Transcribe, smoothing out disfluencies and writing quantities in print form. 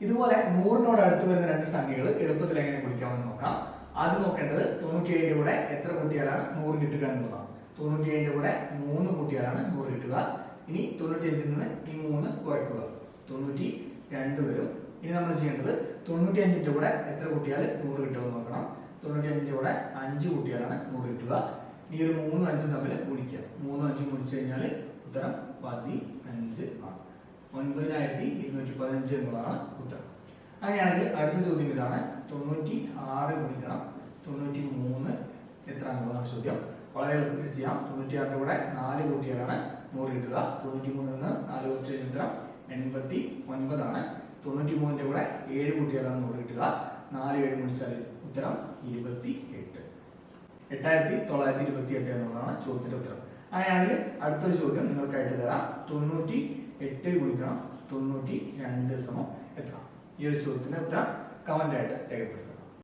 ഇതുപോലെ 100-നോട് അടുത്ത് വരുന്ന രണ്ട് സംഖ്യകൾ എളുപ്പത്തിൽ എങ്ങനെ ഗുണിക്കാമെന്ന് നോക്കാം. ആദ്യം നോക്കേണ്ടത് 97ന്റെ കൂടെ എത്ര കൂട്ടിയാലാണ് 100 കിട്ടുക എന്നുള്ളതാണ്. 97ന്റെ കൂടെ 3 കൂട്ടിയാലാണ് 100 കിട്ടുക. ഇനി 95ൽ നിന്ന് ഈ 3 കുറയ്ക്കുക, 92 വരും. ഇനി നമ്മൾ ചെയ്യേണ്ടത് 95ന്റെ കൂടെ എത്ര കൂട്ടിയാൽ 100 കിട്ടുമെന്ന് നോക്കണം. 95ന്റെ കൂടെ 5 കൂട്ടിയാലാണ് 100 കിട്ടുക. ഈ ഒരു 3ഉം 5ഉം തമ്മിൽ ഗുണിക്കുക. 3ഉം 5ഉം ഗുണിച്ചു കഴിഞ്ഞാൽ ഉത്തരം 15 ആണ്. 9215 എന്നുള്ളതാണ് ഉത്തരം. അങ്ങനെയാണെങ്കിൽ അടുത്ത ചോദ്യം ഇതാണ്. 96 ഗുണിക്കണം 93 എത്ര എന്നുള്ളതാണ് ചോദ്യം. വളരെ എളുപ്പത്തിൽ ചെയ്യാം. 96ന്റെ കൂടെ 4 കൂട്ടിയാലാണ് 100 കിട്ടുക. 93ൽ നിന്ന് 4 കുറച്ച് കഴിഞ്ഞ ഉത്തരം 89 ആണ്. 93ന്റെ കൂടെ 7 കൂട്ടിയാലാണ് 100 കിട്ടുക. 4 7 ഗുണിച്ചാൽ ഉത്തരം 28. 8928 എന്നുള്ളതാണ് ചോദ്യത്തിന്റെ ഉത്തരം. അങ്ങനെയാണെങ്കിൽ അടുത്തൊരു ചോദ്യം നിങ്ങൾക്കായിട്ട് തരാം. 98 ഗുണിക്കണം 92 സമം എത്ര? ഈ ഒരു ചോദ്യത്തിന്റെ ഉത്തരം കമന്റ് ആയിട്ട് രേഖപ്പെടുത്തുക.